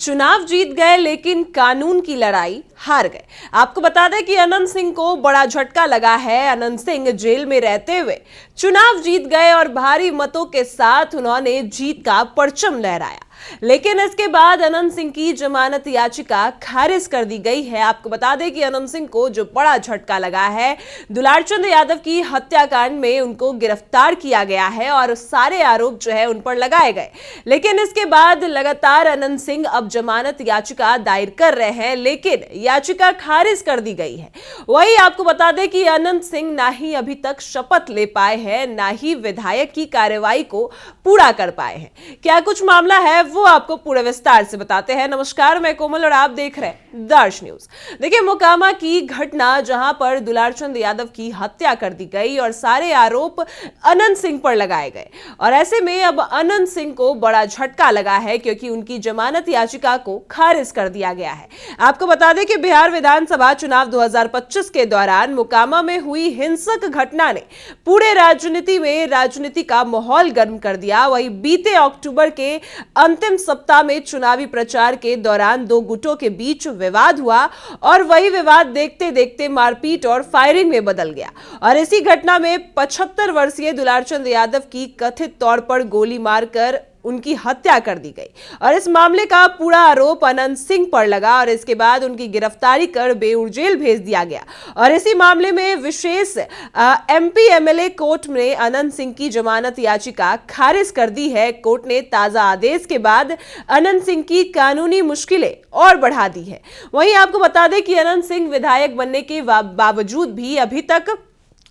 चुनाव जीत गए लेकिन कानून की लड़ाई हार गए। आपको बता दें कि अनंत सिंह को बड़ा झटका लगा है। अनंत सिंह जेल में रहते हुए चुनाव जीत गए और भारी मतों के साथ उन्होंने जीत का परचम लहराया, लेकिन इसके बाद अनंत सिंह की जमानत याचिका खारिज कर दी गई है। आपको बता दें कि अनंत सिंह को जो बड़ा झटका लगा है, दुलारचंद यादव की हत्याकांड में उनको गिरफ्तार किया गया है और सारे आरोप जो है उन पर लगाए गए, लेकिन इसके बाद लगातार अनंत सिंह अब जमानत याचिका दायर कर रहे हैं, लेकिन याचिका खारिज कर दी गई है। वही आपको बता दें कि अनंत सिंह ना ही अभी तक शपथ ले पाए हैं, ना ही विधायक की कार्रवाई को पूरा कर पाए हैं। क्या कुछ मामला है वो आपको पूरे विस्तार से बताते हैं। नमस्कार, मैं कोमल और आप देख रहे हैं दर्श न्यूज। देखिए, मोकामा की घटना जहां पर दुलारचंद यादव की हत्या कर दी गई और सारे आरोप अनंत सिंह पर लगाए गए, और ऐसे में अब अनंत सिंह को बड़ा झटका लगा है क्योंकि उनकी जमानत याचिका को खारिज कर दिया गया है। आपको बता दें कि बिहार विधानसभा चुनाव 2025 के दौरान मोकामा में हुई हिंसक घटना ने पूरे राजनीति का माहौल गर्म कर दिया। वही बीते अक्टूबर के अंतिम सप्ताह में चुनावी प्रचार के दौरान दो गुटों के बीच विवाद हुआ और वही विवाद देखते देखते मारपीट और फायरिंग में बदल गया, और इसी घटना में 75 वर्षीय दुलारचंद यादव की कथित तौर पर गोली मारकर उनकी हत्या कर दी गई, और इस मामले का पूरा आरोप अनंत सिंह पर लगा और इसके बाद उनकी गिरफ्तारी कर बेऊर जेल भेज दिया गया। और इसी मामले में विशेष एमपी एमएलए कोर्ट ने अनंत सिंह की जमानत याचिका खारिज कर दी है। कोर्ट ने ताजा आदेश के बाद अनंत सिंह की कानूनी मुश्किलें और बढ़ा दी है। वहीं आपको बता दें कि अनंत सिंह विधायक बनने के बावजूद भी अभी तक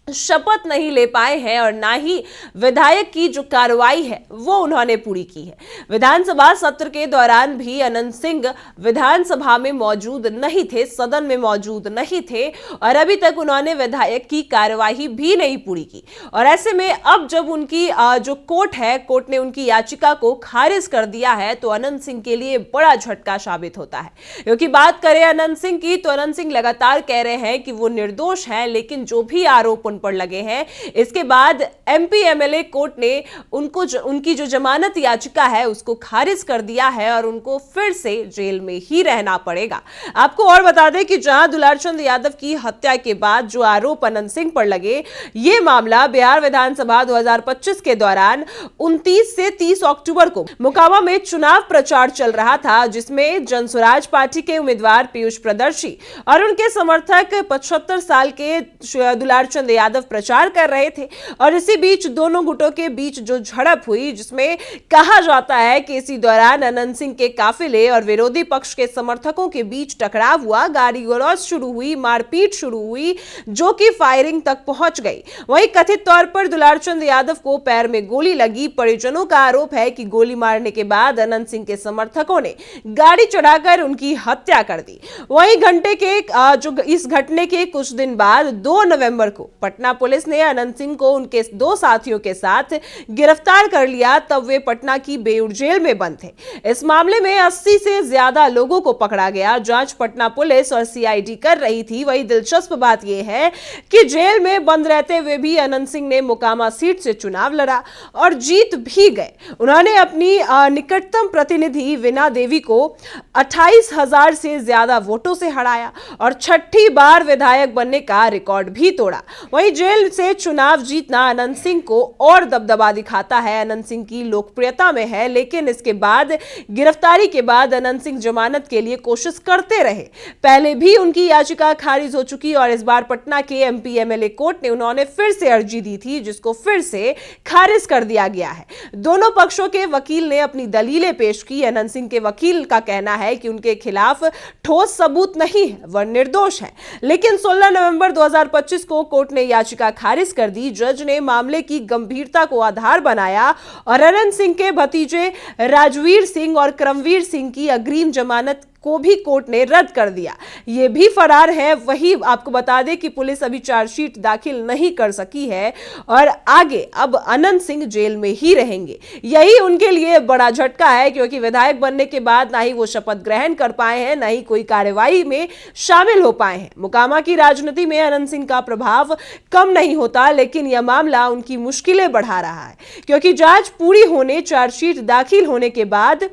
शपथ नहीं ले पाए हैं और ना ही विधायक की जो कार्रवाई है वो उन्होंने पूरी की है। विधानसभा सत्र के दौरान भी अनंत सिंह विधानसभा में मौजूद नहीं थे, सदन में मौजूद नहीं थे, और अभी तक उन्होंने विधायक की कार्यवाही भी नहीं पूरी की। और ऐसे में अब जब उनकी जो कोर्ट ने उनकी याचिका को खारिज कर दिया है तो अनंत सिंह के लिए बड़ा झटका साबित होता है। क्योंकि बात करें अनंत सिंह की तो अनंत सिंह लगातार कह रहे हैं कि वो निर्दोष हैं, लेकिन जो भी आरोप पर लगे हैं, इसके बाद एमपी एमएलए कोर्ट ने उनकी जो जमानत याचिका है उसको खारिज कर दिया है और उनको फिर से जेल में ही रहना पड़ेगा। आपको और बता दें कि जहां दुलारचंद यादव की हत्या के बाद जो आरोप अनंत सिंह पर लगे, यह मामला बिहार विधानसभा 2025 के दौरान 29 से 30 अक्टूबर को मोकामा में चुनाव प्रचार चल रहा था, जिसमें जनसुराज पार्टी के उम्मीदवार पीयूष प्रदर्शी और उनके समर्थक 75 साल के दुलारचंद यादव प्रचार कर रहे थे। और इसी बीच दोनों गुटों के बीच जो झड़प हुई, जिसमें कहा जाता है कि इसी दौरान अनंत सिंह के काफिले और विरोधी पक्ष के समर्थकों के बीच टकराव हुआ, गाली गलौज शुरू हुई, मारपीट शुरू हुई, जो कि फायरिंग तक पहुंच गई। वहीं कथित तौर पर दुलारचंद यादव को पैर में गोली लगी। परिजनों का आरोप है कि गोली मारने के बाद अनंत सिंह के समर्थकों ने गाड़ी चढ़ाकर उनकी हत्या कर दी। वहीं घंटे के इस घटने के कुछ दिन बाद 2 नवंबर को पटना पुलिस ने अनंत सिंह को उनके 2 साथियों के साथ गिरफ्तार कर लिया। तब वे पटना की बेऊर जेल में बंद थे। इस मामले में 80 से ज्यादा लोगों को पकड़ा गया। जांच पटना पुलिस और सीआईडी कर रही थी। वही दिलचस्प बात यह है कि जेल में बंद रहते हुए भी अनंत सिंह ने मोकामा सीट से चुनाव लड़ा और जीत भी गए। उन्होंने अपनी निकटतम प्रतिनिधि वीणा देवी को 28,000 से ज्यादा वोटों से हराया और 6ठी बार विधायक बनने का रिकॉर्ड भी तोड़ा। वहीं जेल से चुनाव जीतना अनंत सिंह को और दबदबा दिखाता है। अनंत सिंह की लोकप्रियता में है, लेकिन इसके बाद गिरफ्तारी के बाद अनंत सिंह जमानत के लिए कोशिश करते रहे। पहले भी उनकी याचिका खारिज हो चुकी और इस बार पटना के एमपी एमएलए कोर्ट ने उन्होंने फिर से अर्जी दी थी, जिसको फिर से खारिज कर दिया गया है। दोनों पक्षों के वकील ने अपनी दलीलें पेश की। अनंत सिंह के वकील का कहना है कि उनके खिलाफ ठोस सबूत नहीं है, वह निर्दोष है, लेकिन 16 नवंबर 2025 को कोर्ट ने याचिका खारिज कर दी। जज ने मामले की गंभीरता को आधार बनाया और अनंत सिंह के भतीजे राजवीर सिंह और क्रमवीर सिंह की अग्रिम जमानत को भी कोर्ट ने रद्द कर दिया। ये भी फरार है। वही आपको बता दें कि पुलिस अभी चार्जशीट दाखिल नहीं कर सकी है और आगे अब अनंत सिंह जेल में ही रहेंगे। यही उनके लिए बड़ा झटका है, क्योंकि विधायक बनने के बाद ना ही वो शपथ ग्रहण कर पाए हैं, ना ही कोई कार्यवाही में शामिल हो पाए हैं। मोकामा की राजनीति में अनंत सिंह का प्रभाव कम नहीं होता, लेकिन यह मामला उनकी मुश्किलें बढ़ा रहा है, क्योंकि जांच पूरी होने, चार्जशीट दाखिल होने के बाद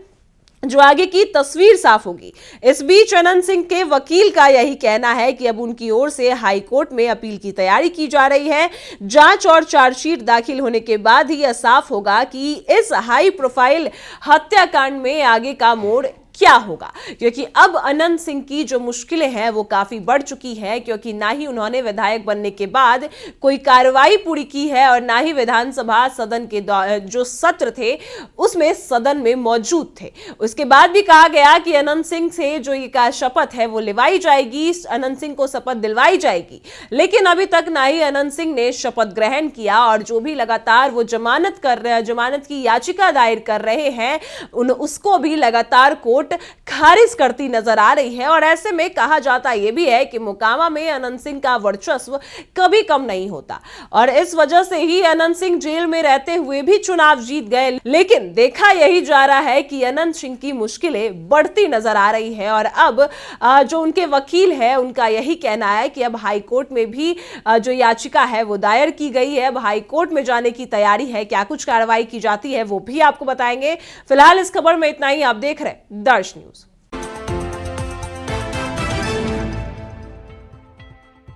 जो आगे की तस्वीर साफ होगी। इस बीच अनंत सिंह के वकील का यही कहना है कि अब उनकी ओर से हाई कोर्ट में अपील की तैयारी की जा रही है। जांच और चार्जशीट दाखिल होने के बाद ही यह साफ होगा कि इस हाई प्रोफाइल हत्याकांड में आगे का मोड़ क्या होगा, क्योंकि अब अनंत सिंह की जो मुश्किलें हैं वो काफी बढ़ चुकी हैं, क्योंकि ना ही उन्होंने विधायक बनने के बाद कोई कार्रवाई पूरी की है और ना ही विधानसभा सदन के जो सत्र थे उसमें सदन में मौजूद थे। उसके बाद भी कहा गया कि अनंत सिंह से जो ये शपथ है वो लिवाई जाएगी, अनंत सिंह को शपथ दिलवाई जाएगी, लेकिन अभी तक ना ही अनंत सिंह ने शपथ ग्रहण किया और जो भी लगातार वो जमानत की याचिका दायर कर रहे हैं उसको भी लगातार कोर्ट खारिज करती नजर आ रही है। और ऐसे में कहा जाता यह भी है कि मोकामा में अनंत सिंह का वर्चस्व कभी कम नहीं होता और इस वजह से ही अनंत सिंह जेल में रहते हुए भी चुनाव जीत गए। लेकिन देखा यही जा रहा है कि अनंत सिंह की मुश्किलें बढ़ती नजर आ रही है और अब जो उनके वकील है उनका यही कहना है कि अब हाई कोर्ट में भी जो याचिका है वो दायर की गई है, अब हाई कोर्ट में जाने की तैयारी है। क्या कुछ कार्रवाई की जाती है वो भी आपको बताएंगे। फिलहाल इस खबर में इतना ही। आप देख रहे हैं दर्श न्यूज।